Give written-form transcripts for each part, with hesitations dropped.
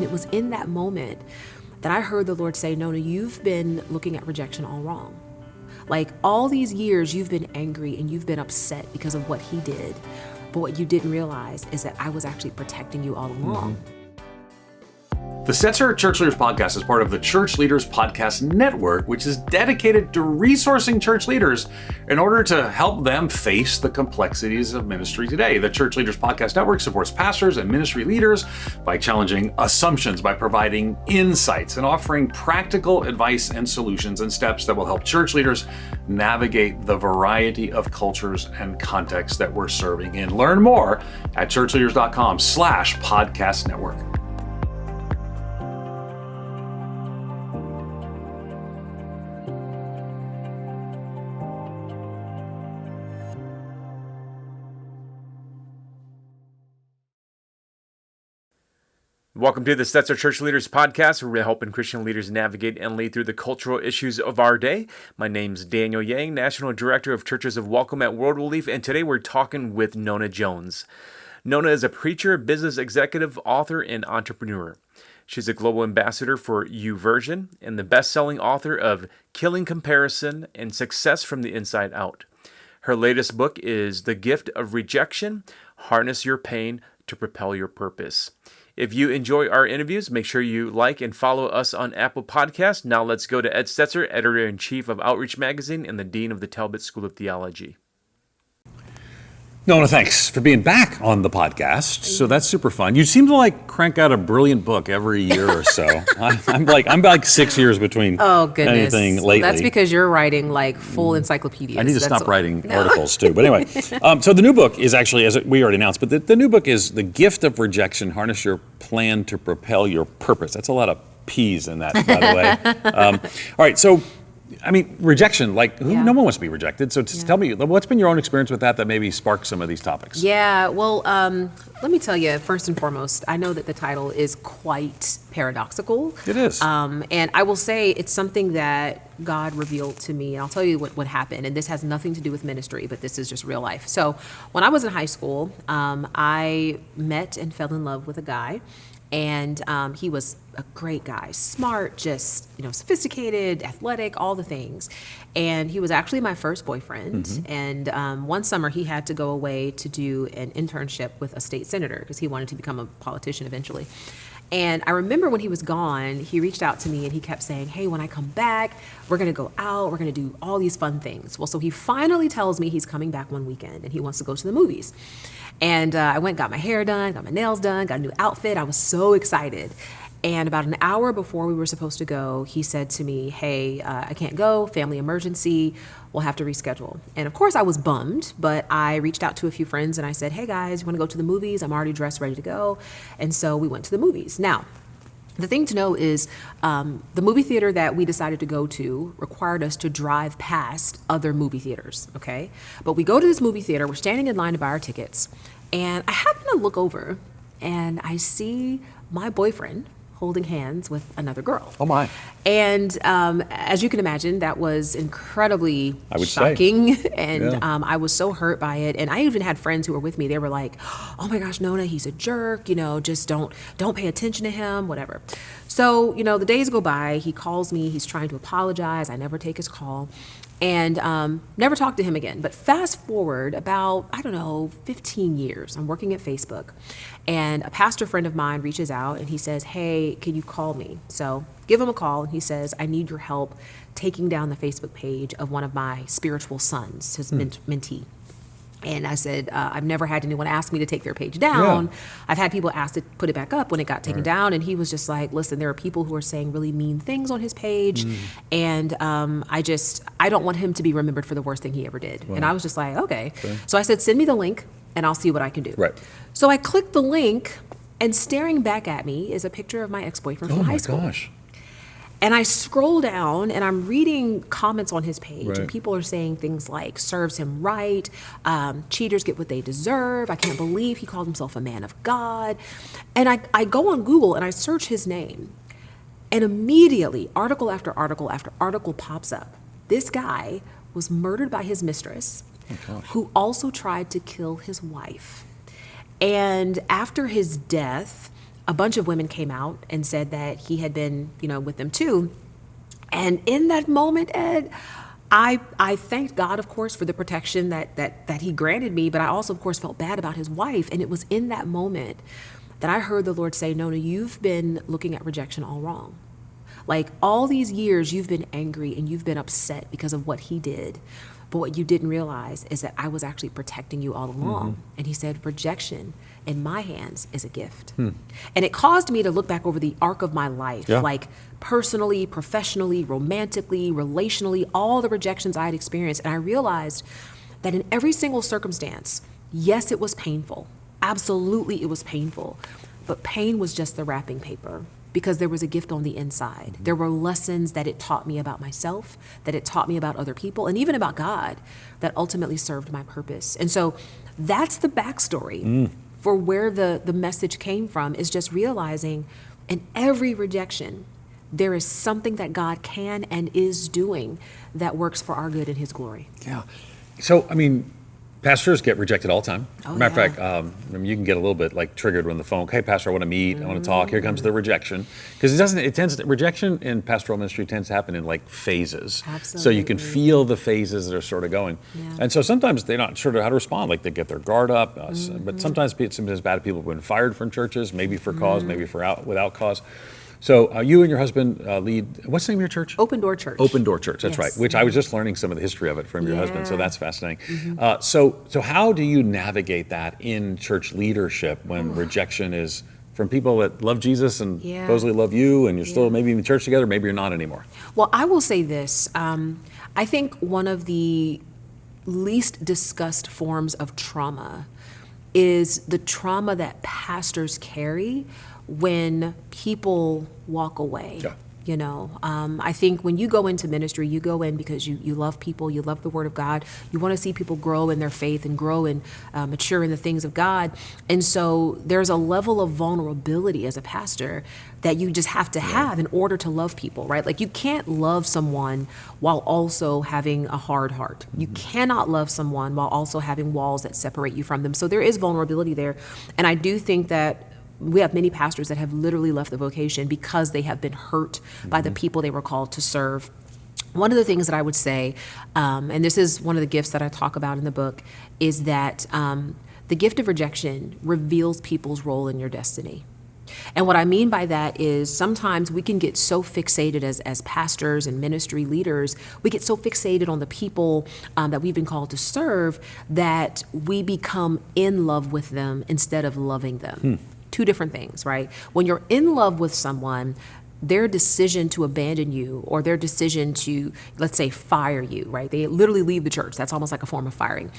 And it was in that moment that I heard the Lord say, Nona, you've been looking at rejection all wrong. Like all these years, you've been angry and you've been upset because of what he did. But what you didn't realize is that I was actually protecting you all along. The Stetzer Church Leaders Podcast is part of the Church Leaders Podcast Network, which is dedicated to resourcing church leaders in order to help them face the complexities of ministry today. The Church Leaders Podcast Network supports pastors and ministry leaders by challenging assumptions, by providing insights, and offering practical advice and solutions and steps that will help church leaders navigate the variety of cultures and contexts that we're serving in. Learn more at ChurchLeaders.com/podcast network. Welcome to the Stetzer Church Leaders Podcast, where we're helping Christian leaders navigate and lead through the cultural issues of our day. My name's Daniel Yang, National Director of Churches of Welcome at World Relief, and today we're talking with Nona Jones. Nona is a preacher, business executive, author, and entrepreneur. She's a global ambassador for YouVersion and the best-selling author of Killing Comparison and Success from the Inside Out. Her latest book is The Gift of Rejection, Harness Your Pain to Propel Your Purpose. If you enjoy our interviews, make sure you like and follow us on Apple Podcasts. Now let's go to Ed Stetzer, Editor-in-Chief of Outreach Magazine and the Dean of the Talbot School of Theology. Nona, thanks for being back on the podcast. So that's super fun. You seem to crank out a brilliant book every year or so. I'm like 6 years between anything lately. That's because you're writing full encyclopedias. I need to stop writing articles too. But anyway, so the new book is actually, as we already announced, but the new book is The Gift of Rejection, Harness Your Plan to Propel Your Purpose. That's a lot of P's in that, by the way. All right, so rejection, no one wants to be rejected. So tell me, what's been your own experience with that maybe sparked some of these topics? Yeah, well, let me tell you, first and foremost, I know that the title is quite paradoxical. It is. And I will say it's something that God revealed to me. And I'll tell you what happened. And this has nothing to do with ministry, but this is just real life. So when I was in high school, I met and fell in love with a guy. And he was a great guy, smart, just, sophisticated, athletic, all the things. And he was actually my first boyfriend. Mm-hmm. And one summer he had to go away to do an internship with a state senator because he wanted to become a politician eventually. And I remember when he was gone, he reached out to me and he kept saying, hey, when I come back, we're going to go out. We're going to do all these fun things. Well, so he finally tells me he's coming back one weekend and he wants to go to the movies. And I went, got my hair done, got my nails done, got a new outfit. I was so excited. And about an hour before we were supposed to go, he said to me, hey, I can't go, family emergency, we'll have to reschedule. And of course I was bummed, but I reached out to a few friends and I said, hey guys, you want to go to the movies? I'm already dressed, ready to go. And so we went to the movies. Now, the thing to know is the movie theater that we decided to go to required us to drive past other movie theaters, okay? But we go to this movie theater, we're standing in line to buy our tickets, and I happen to look over and I see my boyfriend holding hands with another girl. Oh my. And as you can imagine, that was incredibly shocking. And I was so hurt by it. And I even had friends who were with me. They were like, oh my gosh, Nona, he's a jerk. Just don't pay attention to him, whatever. So, the days go by. He calls me. He's trying to apologize. I never take his call. And never talked to him again. But fast forward about, 15 years. I'm working at Facebook. And a pastor friend of mine reaches out and he says, hey, can you call me? So give him a call. And he says, I need your help taking down the Facebook page of one of my spiritual sons, his mentee. And I said, I've never had anyone ask me to take their page down. Yeah. I've had people ask to put it back up when it got taken down. And he was just like, listen, there are people who are saying really mean things on his page. And I don't want him to be remembered for the worst thing he ever did. Wow. And I was just like, okay. So I said, send me the link and I'll see what I can do. Right. So I clicked the link and staring back at me is a picture of my ex-boyfriend from high school. Oh my gosh. And I scroll down and I'm reading comments on his page and people are saying things like, serves him right, cheaters get what they deserve, I can't believe he called himself a man of God. And I go on Google and I search his name and immediately article after article after article pops up. This guy was murdered by his mistress, who also tried to kill his wife. And after his death, a bunch of women came out and said that he had been, with them too. And in that moment, Ed, I thanked God, of course, for the protection that he granted me, but I also, of course, felt bad about his wife. And it was in that moment that I heard the Lord say, Nona, you've been looking at rejection all wrong. Like all these years, you've been angry and you've been upset because of what he did. But what you didn't realize is that I was actually protecting you all along. And he said, rejection in my hands is a gift. And it caused me to look back over the arc of my life, like personally, professionally, romantically, relationally, all the rejections I had experienced. And I realized that in every single circumstance, yes, it was painful. Absolutely, it was painful. But pain was just the wrapping paper, because there was a gift on the inside. There were lessons that it taught me about myself, that it taught me about other people, and even about God, that ultimately served my purpose. And so that's the backstory for where the message came from, is just realizing in every rejection, there is something that God can and is doing that works for our good and his glory. Yeah. So, pastors get rejected all the time. Oh, Matter of fact, you can get a little bit like triggered when the phone, hey, pastor, I want to meet, I want to talk. Here comes the rejection. Because rejection in pastoral ministry tends to happen in like phases. Absolutely. So you can feel the phases that are sort of going. Yeah. And so sometimes they're not sure how to respond, like they get their guard up. But sometimes it's as bad people have been fired from churches, maybe for cause, maybe without cause. So you and your husband lead, what's the name of your church? Open Door Church. Open Door Church, that's right, which I was just learning some of the history of it from your husband, so that's fascinating. So how do you navigate that in church leadership when rejection is from people that love Jesus and supposedly love you, and you're still maybe in the church together, maybe you're not anymore? Well, I will say this. I think one of the least discussed forms of trauma is the trauma that pastors carry when people walk away. I think when you go into ministry, you go in because you love people, you love the Word of God, you want to see people grow in their faith and grow and mature in the things of God. And so there's a level of vulnerability as a pastor that you just have to have in order to love people, right? Like you can't love someone while also having a hard heart. You cannot love someone while also having walls that separate you from them. So there is vulnerability there. And I do think that we have many pastors that have literally left the vocation because they have been hurt by the people they were called to serve. One of the things that I would say, and this is one of the gifts that I talk about in the book, is that the gift of rejection reveals people's role in your destiny. And what I mean by that is sometimes we can get so fixated as pastors and ministry leaders, we get so fixated on the people that we've been called to serve that we become in love with them instead of loving them. Two different things, right? When you're in love with someone, their decision to abandon you or their decision to, let's say, fire you, right? They literally leave the church. That's almost like a form of firing.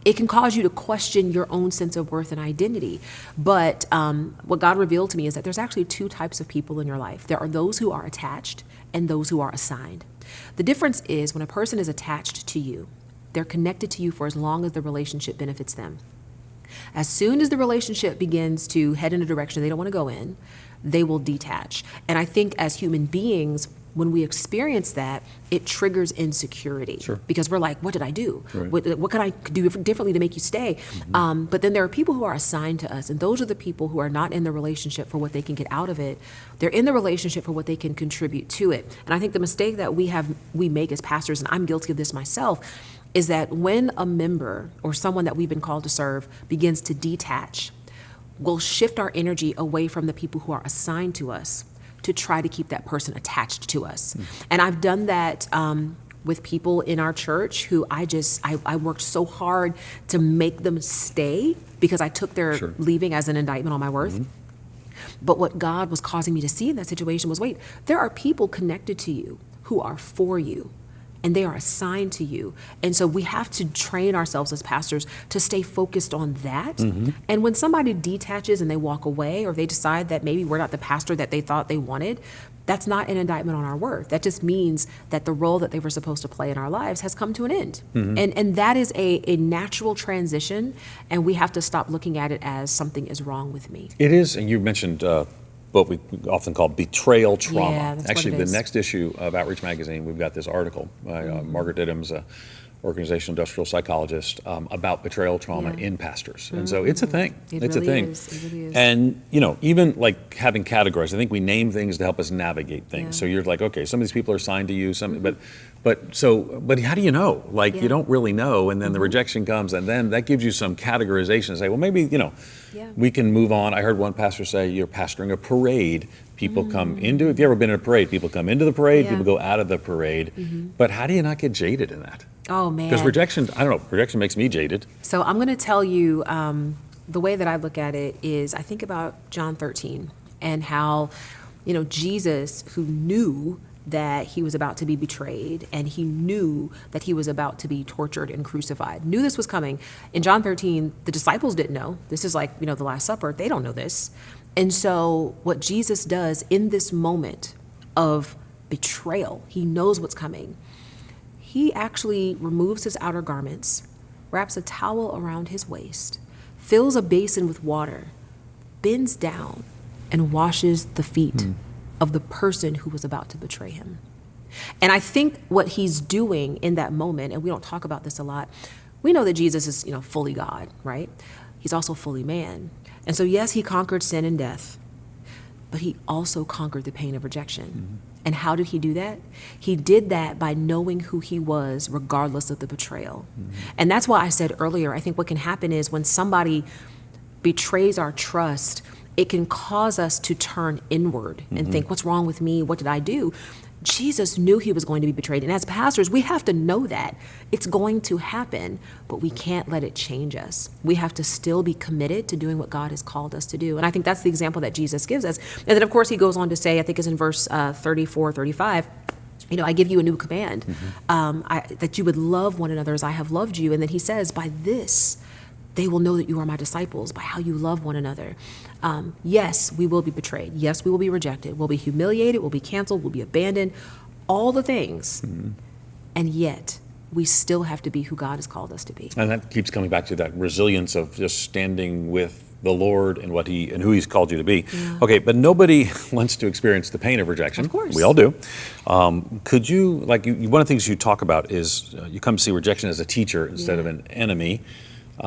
It can cause you to question your own sense of worth and identity. But what God revealed to me is that there's actually two types of people in your life. There are those who are attached and those who are assigned. The difference is when a person is attached to you, they're connected to you for as long as the relationship benefits them. As soon as the relationship begins to head in a direction they don't want to go in, they will detach. And I think as human beings, when we experience that, it triggers insecurity. Because we're like, what did I do? What can I do differently to make you stay? But then there are people who are assigned to us, and those are the people who are not in the relationship for what they can get out of it. They're in the relationship for what they can contribute to it. And I think the mistake that we make as pastors, and I'm guilty of this myself, is that when a member or someone that we've been called to serve begins to detach, we'll shift our energy away from the people who are assigned to us to try to keep that person attached to us. And I've done that with people in our church who I worked so hard to make them stay because I took their leaving as an indictment on my worth. But what God was causing me to see in that situation was, wait, there are people connected to you who are for you, and they are assigned to you. And so we have to train ourselves as pastors to stay focused on that. And when somebody detaches and they walk away, or they decide that maybe we're not the pastor that they thought they wanted, that's not an indictment on our worth. That just means that the role that they were supposed to play in our lives has come to an end. And that is a natural transition, and we have to stop looking at it as something is wrong with me. It is, and you mentioned what we often call betrayal trauma. Yeah, that's Actually, what it the is. next issue of Outreach Magazine, we've got this article by Margaret Diddams, organizational industrial psychologist, about betrayal trauma in pastors. And so it's a thing. It's a thing. It really is. And, even like having categories, I think we name things to help us navigate things. Yeah. So you're like, okay, some of these people are assigned to you, but how do you know? Like, you don't really know. And then the rejection comes, and then that gives you some categorization to say, well, maybe, we can move on. I heard one pastor say, you're pastoring a parade. People come into, if you've ever been in a parade, people come into the parade, people go out of the parade. But how do you not get jaded in that? Oh, man. Because rejection makes me jaded. So I'm going to tell you, the way that I look at it is I think about John 13 and how, Jesus, who knew that he was about to be betrayed and he knew that he was about to be tortured and crucified, knew this was coming. In John 13, the disciples didn't know. This is like, the Last Supper. They don't know this. And so what Jesus does in this moment of betrayal, he knows what's coming. He actually removes his outer garments, wraps a towel around his waist, fills a basin with water, bends down, and washes the feet of the person who was about to betray him. And I think what he's doing in that moment, and we don't talk about this a lot, we know that Jesus is, fully God, right? He's also fully man. And so, yes, he conquered sin and death, but he also conquered the pain of rejection. And how did he do that? He did that by knowing who he was, regardless of the betrayal. And that's why I said earlier, I think what can happen is when somebody betrays our trust, it can cause us to turn inward and think, what's wrong with me? What did I do? Jesus knew he was going to be betrayed. And as pastors, we have to know that it's going to happen, but we can't let it change us. We have to still be committed to doing what God has called us to do. And I think that's the example that Jesus gives us. And then, of course, he goes on to say, I think it's in verse 34, 35, I give you a new command, that you would love one another as I have loved you. And then he says, by this, they will know that you are my disciples, by how you love one another. Yes, we will be betrayed. Yes, we will be rejected. We'll be humiliated. We'll be canceled. We'll be abandoned. All the things. And yet, we still have to be who God has called us to be. And that keeps coming back to that resilience of just standing with the Lord and who he's called you to be. Yeah. Okay, but nobody wants to experience the pain of rejection. Of course. We all do. Could you, one of the things you talk about is you come to see rejection as a teacher instead of an enemy.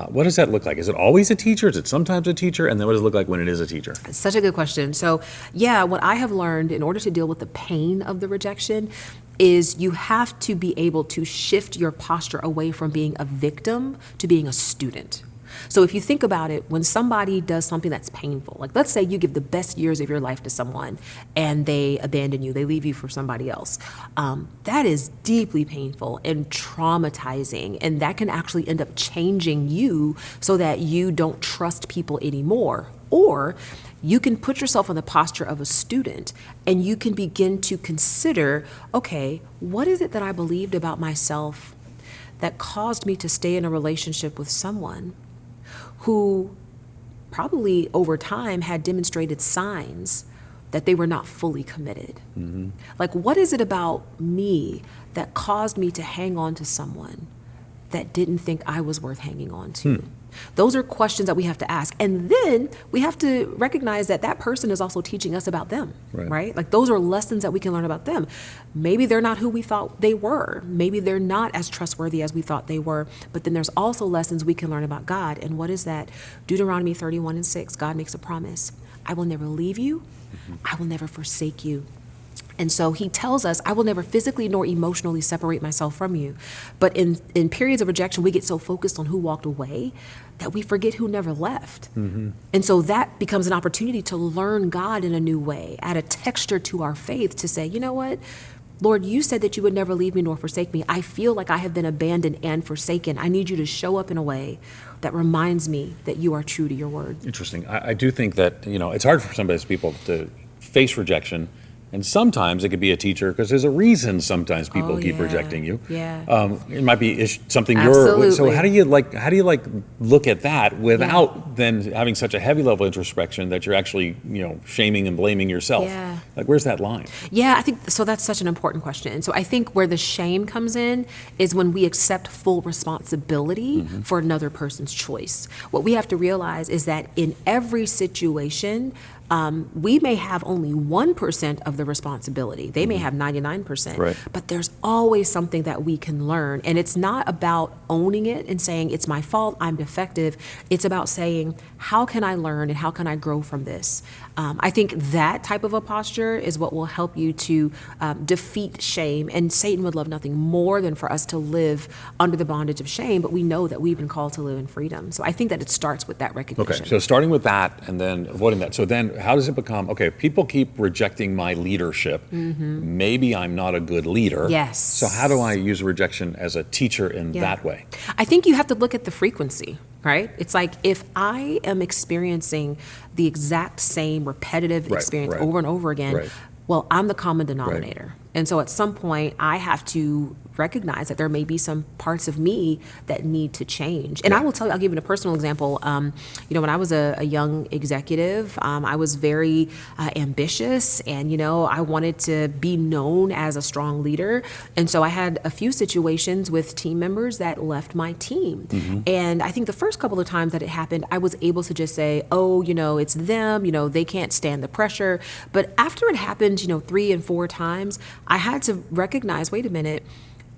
What does that look like? Is it always a teacher? Is it sometimes a teacher? And then what does it look like when it is a teacher? Such a good question. So, what I have learned in order to deal with the pain of the rejection is you have to be able to shift your posture away from being a victim to being a student. So if you think about it, when somebody does something that's painful, like let's say you give the best years of your life to someone and they abandon you, they leave you for somebody else, that is deeply painful and traumatizing. And that can actually end up changing you so that you don't trust people anymore. Or you can put yourself in the posture of a student and you can begin to consider, okay, what is it that I believed about myself that caused me to stay in a relationship with someone who probably over time had demonstrated signs that they were not fully committed? Like, what is it about me that caused me to hang on to someone that didn't think I was worth hanging on to? Those are questions that we have to ask. And then we have to recognize that that person is also teaching us about them, right? Like, those are lessons that we can learn about them. Maybe they're not who we thought they were. Maybe they're not as trustworthy as we thought they were. But then there's also lessons we can learn about God. And what is that? Deuteronomy 31:6, God makes a promise. I will never leave you. I will never forsake you. And so he tells us, I will never physically nor emotionally separate myself from you. But in periods of rejection, we get so focused on who walked away that we forget who never left. And so that becomes an opportunity to learn God in a new way, add a texture to our faith to say, you know what? Lord, you said that you would never leave me nor forsake me. I feel like I have been abandoned and forsaken. I need you to show up in a way that reminds me that you are true to your word. Interesting. I do think that, it's hard for some of those people to face rejection. And sometimes it could be a teacher because there's a reason sometimes people keep rejecting you. It might be something so how do you look at that without then having such a heavy level of introspection that you're actually, shaming and blaming yourself? Like, where's that line? I think so. That's such an important question. So I think where the shame comes in is when we accept full responsibility for another person's choice. What we have to realize is that in every situation, we may have only 1% of the responsibility. They may have 99%, Right. but there's always something that we can learn. And it's not about owning it and saying, it's my fault, I'm defective. It's about saying, how can I learn and how can I grow from this? I think that type of a posture is what will help you to defeat shame. And Satan would love nothing more than for us to live under the bondage of shame, but we know that we've been called to live in freedom. So I think that it starts with that recognition. Okay, so starting with that and then avoiding that. So then how does it become, okay, people keep rejecting my leadership. Maybe I'm not a good leader. Yes. So how do I use rejection as a teacher in that way? I think you have to look at the frequency, right? It's like if I am experiencing the exact same repetitive experience over and over again, well, I'm the common denominator. And so at some point, I have to recognize that there may be some parts of me that need to change. And I will tell you, I'll give you a personal example. When I was a young executive, I was very ambitious and, I wanted to be known as a strong leader. And so I had a few situations with team members that left my team. And I think the first couple of times that it happened, I was able to just say, it's them, they can't stand the pressure. But after it happened, 3 and 4 times, I had to recognize, wait a minute,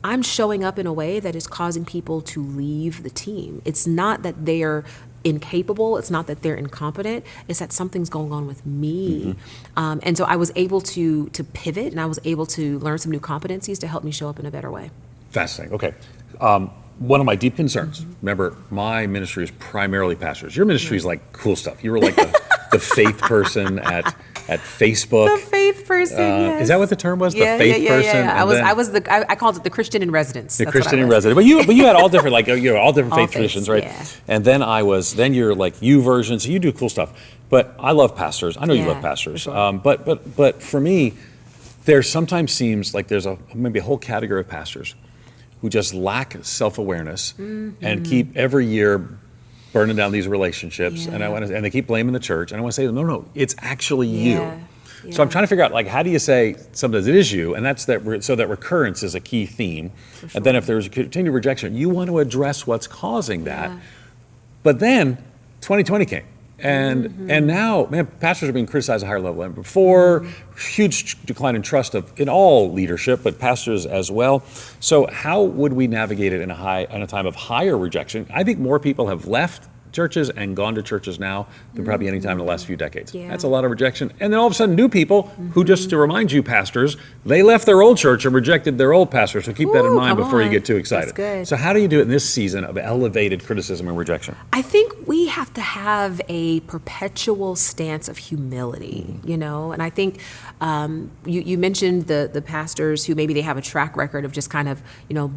I'm showing up in a way that is causing people to leave the team. It's not that they're incapable. It's not that they're incompetent. It's that something's going on with me. And so I was able to pivot, and I was able to learn some new competencies to help me show up in a better way. Fascinating. Okay. One of my deep concerns, remember, my ministry is primarily pastors. Your ministry is like cool stuff. You were like the faith person at Facebook. The faith person, yes. Is that what the term was? The faith person? Yeah. I called it the Christian in residence. The Christian in residence. But you had all different, all different faith traditions, right? Yeah. And then you're like you version, so you do cool stuff. But I love pastors. I know you love pastors. Sure. But for me, there sometimes seems like there's maybe a whole category of pastors who just lack self-awareness and keep every year burning down these relationships, and they keep blaming the church. And I want to say, no, it's actually you. Yeah. So I'm trying to figure out, how do you say sometimes it is you, and that's so that recurrence is a key theme. Sure. And then if there's a continued rejection, you want to address what's causing that. But then 2020 came. And now, man, pastors are being criticized at a higher level than before. Huge decline in trust in all leadership, but pastors as well. So how would we navigate it in a time of higher rejection? I think more people have left churches and gone to churches now than probably any time in the last few decades. Yeah. That's a lot of rejection. And then all of a sudden, new people who, just to remind you, pastors, they left their old church and rejected their old pastor. So keep that in mind before you get too excited. That's good. So how do you do it in this season of elevated criticism and rejection? I think we have to have a perpetual stance of humility, and I think you mentioned the pastors who maybe they have a track record of just kind of,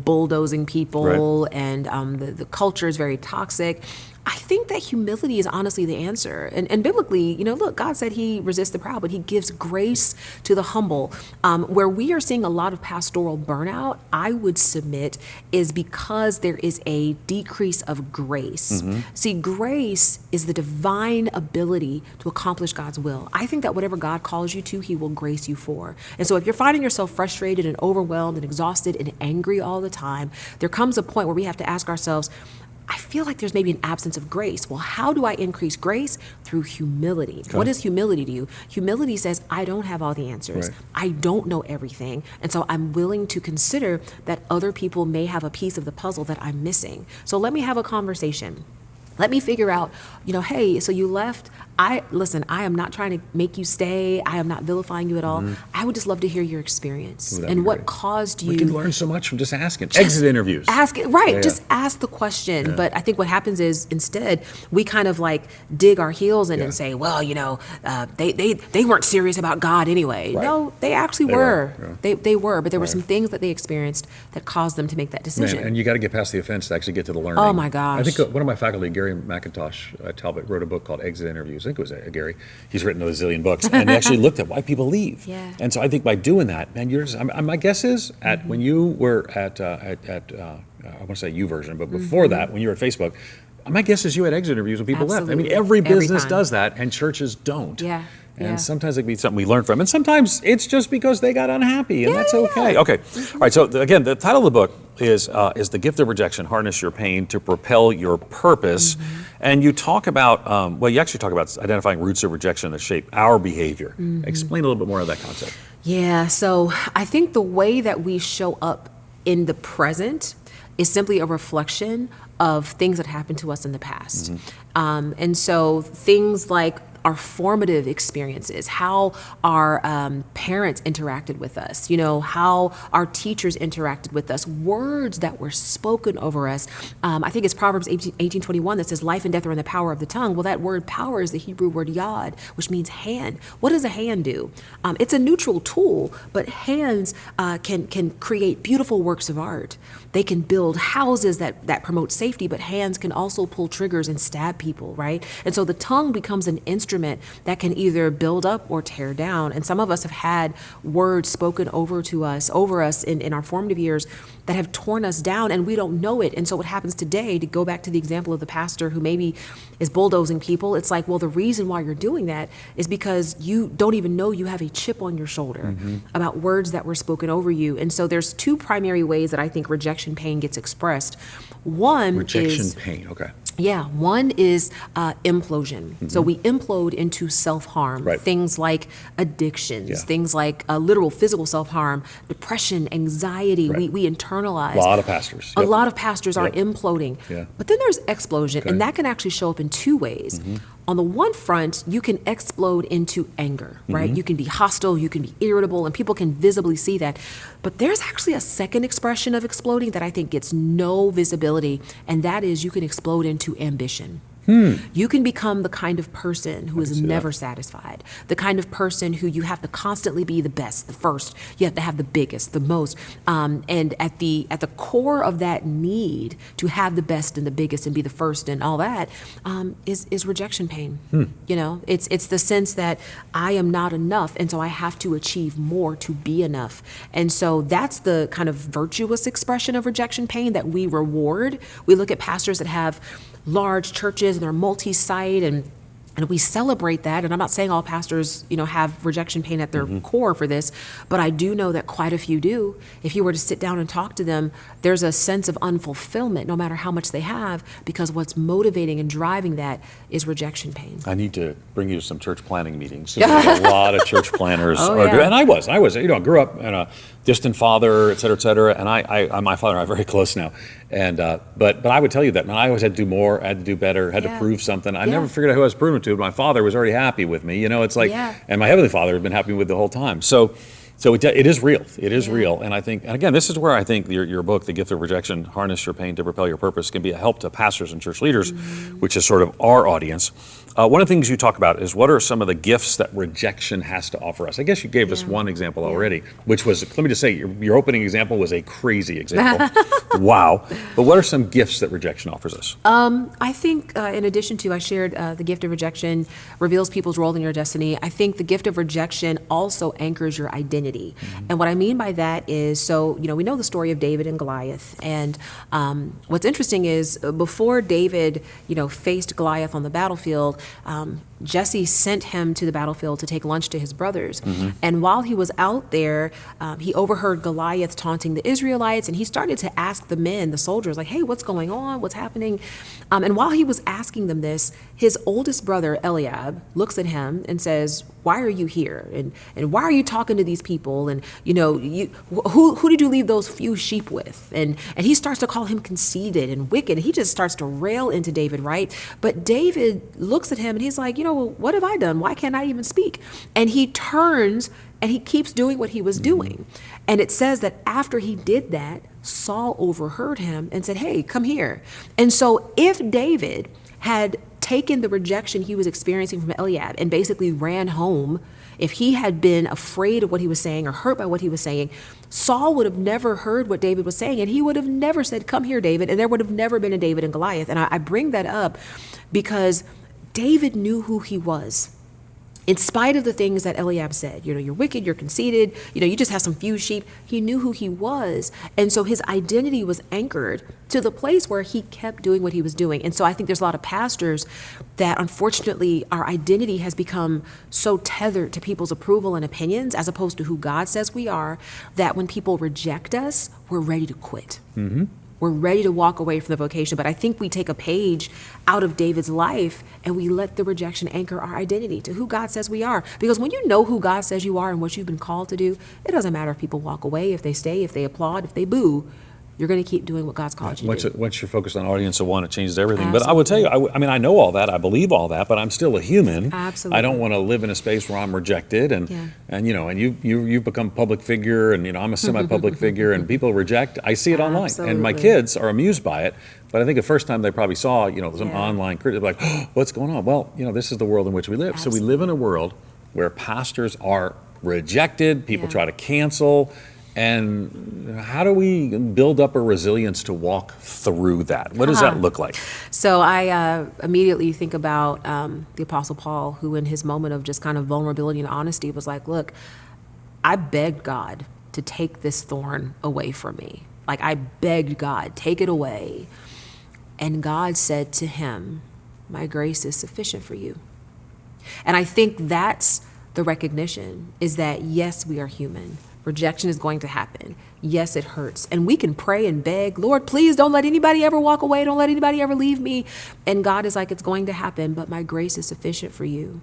bulldozing people, and the culture is very toxic. I think that humility is honestly the answer. And biblically, look, God said he resists the proud, but he gives grace to the humble. Where we are seeing a lot of pastoral burnout, I would submit, is because there is a decrease of grace. See, grace is the divine ability to accomplish God's will. I think that whatever God calls you to, he will grace you for. And so if you're finding yourself frustrated and overwhelmed and exhausted and angry all the time, there comes a point where we have to ask ourselves, I feel like there's maybe an absence of grace. Well, how do I increase grace? Through humility. Okay. What is humility to you? Humility says, I don't have all the answers. Right. I don't know everything. And so I'm willing to consider that other people may have a piece of the puzzle that I'm missing. So let me have a conversation. Let me figure out, hey, so you left. I am not trying to make you stay. I am not vilifying you at all. I would just love to hear your experience and what caused you. We can learn so much from just asking. Exit interviews. Ask it, right. Yeah. Just ask the question. Yeah. But I think what happens is instead we kind of dig our heels in and say, well, they weren't serious about God anyway. Right. No, they actually were. They were, but there were some things that they experienced that caused them to make that decision. Man, and you got to get past the offense to actually get to the learning. Oh my gosh. I think one of my faculty, Gary McIntosh Talbot, wrote a book called Exit Interviews. I think it was Gary. He's written a zillion books, and he actually looked at why people leave. Yeah. And so I think by doing that, man, my guess is when you were at I want to say you version, but before that, when you were at Facebook, my guess is you had exit interviews when people left. I mean, every business does that, and churches don't. Yeah. And sometimes it can be something we learn from. And sometimes it's just because they got unhappy, and that's okay. Okay. All right, so again, the title of the book is The Gift of Rejection, Harness Your Pain to Propel Your Purpose. And you talk about, you actually talk about identifying roots of rejection that shape our behavior. Explain a little bit more of that concept. Yeah, so I think the way that we show up in the present is simply a reflection of things that happened to us in the past. And so things like our formative experiences, how our parents interacted with us, how our teachers interacted with us, words that were spoken over us. I think it's Proverbs 18:21 that says life and death are in the power of the tongue. Well, that word power is the Hebrew word yad, which means hand. What does a hand do? It's a neutral tool, but hands can create beautiful works of art. They can build houses that promote safety, but hands can also pull triggers and stab people, right? And so the tongue becomes an instrument that can either build up or tear down. And some of us have had words spoken over us in our formative years that have torn us down, and we don't know it. And so what happens today, to go back to the example of the pastor who maybe is bulldozing people, it's like, well, the reason why you're doing that is because you don't even know you have a chip on your shoulder about words that were spoken over you. And so there's two primary ways that I think rejection pain gets expressed. One is pain, okay. Yeah, one is implosion. So we implode into self-harm. Right. Things like addictions, things like literal physical self-harm, depression, anxiety. Right. We internalize. A lot of pastors. A lot of pastors are imploding. Yeah. But then there's explosion, and that can actually show up in two ways. On the one front, you can explode into anger, right? You can be hostile, you can be irritable, and people can visibly see that. But there's actually a second expression of exploding that I think gets no visibility, and that is you can explode into ambition. You can become the kind of person who is never satisfied, the kind of person who you have to constantly be the best, the first. You have to have the biggest, the most. And at the core of that need to have the best and the biggest and be the first and all that is rejection pain. It's the sense that I am not enough, and so I have to achieve more to be enough. And so that's the kind of virtuous expression of rejection pain that we reward. We look at pastors that have large churches and they're multi-site and we celebrate that. And I'm not saying all pastors, have rejection pain at their core for this, but I do know that quite a few do. If you were to sit down and talk to them, there's a sense of unfulfillment no matter how much they have, because what's motivating and driving that is rejection pain. I need to bring you to some church planning meetings. A lot of church planners are doing, and I was, I grew up in a distant father, et cetera, and my father and I are very close now. And but I would tell you that, man, I always had to do more, I had to do better, had to prove something. I never figured out who I was proving to. My father was already happy with me, it's like, and my heavenly Father had been happy with the whole time. So it is real. It is real. And I think, and again, this is where I think your book, The Gift of Rejection, Harness Your Pain to Propel Your Purpose, can be a help to pastors and church leaders, which is sort of our audience. One of the things you talk about is what are some of the gifts that rejection has to offer us? I guess you gave us one example already, which was, let me just say, your opening example was a crazy example. Wow. But what are some gifts that rejection offers us? I think in addition to, I shared the gift of rejection reveals people's role in your destiny. I think the gift of rejection also anchors your identity. And what I mean by that is, we know the story of David and Goliath. And what's interesting is before David, faced Goliath on the battlefield, Jesse sent him to the battlefield to take lunch to his brothers. And while he was out there, he overheard Goliath taunting the Israelites, and he started to ask the men, the soldiers, like, hey, what's going on? What's happening? And while he was asking them this, his oldest brother, Eliab, looks at him and says, why are you here? And why are you talking to these people? And, who did you leave those few sheep with? And he starts to call him conceited and wicked. He just starts to rail into David, right? But David looks at him and he's like, what have I done? Why can't I even speak? And he turns and he keeps doing what he was doing. And it says that after he did that, Saul overheard him and said, hey, come here. And so if David had taken the rejection he was experiencing from Eliab and basically ran home, if he had been afraid of what he was saying or hurt by what he was saying, Saul would have never heard what David was saying, and he would have never said, come here, David, and there would have never been a David and Goliath. And I bring that up because David knew who he was. in spite of the things that Eliab said, you're wicked, you're conceited, you just have some few sheep, he knew who he was. And so his identity was anchored to the place where he kept doing what he was doing. And so I think there's a lot of pastors that, unfortunately, our identity has become so tethered to people's approval and opinions as opposed to who God says we are, that when people reject us, we're ready to quit. Mm-hmm. We're ready to walk away from the vocation. But I think we take a page out of David's life and we let the rejection anchor our identity to who God says we are. Because when you know who God says you are and what you've been called to do, it doesn't matter if people walk away, if they stay, if they applaud, if they boo. You're going to keep doing what God's called you to do. Once you're focused on audience of one, it changes everything. Absolutely. But I would tell you, I know all that, I believe all that, but I'm still a human. Absolutely. I don't want to live in a space where I'm rejected, and you've become a public figure, and I'm a semi-public figure, and people reject. I see it online, Absolutely. and my kids are amused by it. But I think the first time they probably saw, some online critic, like, oh, what's going on? Well, this is the world in which we live. Absolutely. So we live in a world where pastors are rejected. People try to cancel. And how do we build up a resilience to walk through that? What does that look like? So I immediately think about the Apostle Paul, who in his moment of just kind of vulnerability and honesty was like, look, I begged God to take this thorn away from me. Like, I begged God, take it away. And God said to him, my grace is sufficient for you. And I think that's the recognition, is that yes, we are human. Rejection is going to happen. Yes, it hurts. And we can pray and beg, Lord, please don't let anybody ever walk away. Don't let anybody ever leave me. And God is like, it's going to happen, but my grace is sufficient for you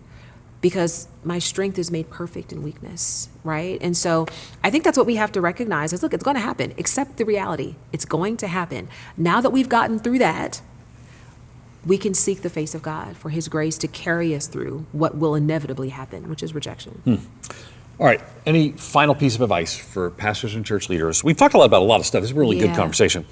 because my strength is made perfect in weakness, right? And so I think that's what we have to recognize is, look, it's going to happen. Accept the reality. It's going to happen. Now that we've gotten through that, we can seek the face of God for his grace to carry us through what will inevitably happen, which is rejection. All right. Any final piece of advice for pastors and church leaders? We've talked a lot about a lot of stuff. It's a really good conversation.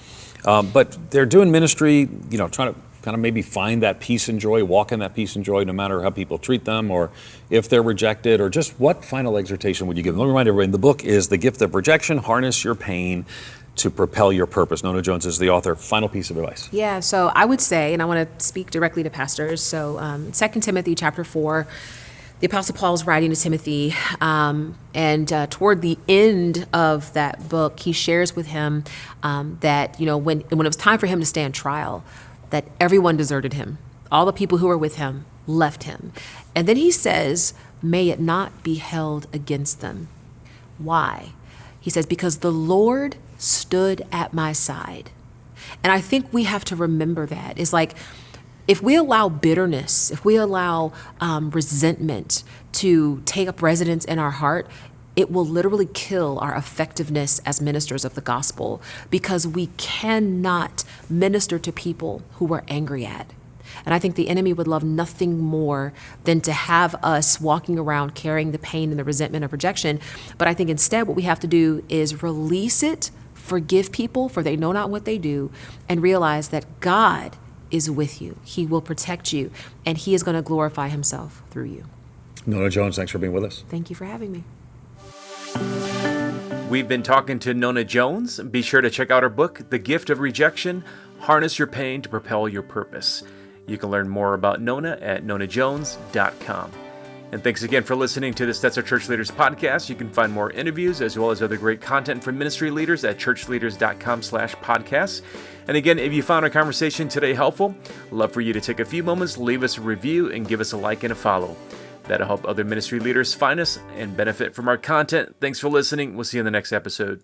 But they're doing ministry, trying to kind of maybe find that peace and joy, walk in that peace and joy, no matter how people treat them or if they're rejected, or just what final exhortation would you give them? Let me remind everybody, the book is The Gift of Rejection, Harness Your Pain to Propel Your Purpose. Nona Jones is the author. Final piece of advice. Yeah, so I would say, and I want to speak directly to pastors, so 2 Timothy chapter 4, the Apostle Paul is writing to Timothy, and toward the end of that book, he shares with him that, when it was time for him to stand trial, that everyone deserted him. All the people who were with him left him. And then he says, may it not be held against them. Why? He says, because the Lord stood at my side. And I think we have to remember that. It's like, if we allow bitterness, if we allow resentment to take up residence in our heart, it will literally kill our effectiveness as ministers of the gospel, because we cannot minister to people who we're angry at. And I think the enemy would love nothing more than to have us walking around carrying the pain and the resentment of rejection. But I think instead what we have to do is release it, forgive people for they know not what they do, and realize that God is with you. He will protect you, and he is going to glorify himself through you. Nona Jones, thanks for being with us. Thank you for having me. We've been talking to Nona Jones. Be sure to check out her book, The Gift of Rejection, Harness Your Pain to Propel Your Purpose. You can learn more about Nona at NonaJones.com. And thanks again for listening to the Stetzer Church Leaders Podcast. You can find more interviews as well as other great content from ministry leaders at ChurchLeaders.com/podcasts. And again, if you found our conversation today helpful, I'd love for you to take a few moments, leave us a review, and give us a like and a follow. That'll help other ministry leaders find us and benefit from our content. Thanks for listening. We'll see you in the next episode.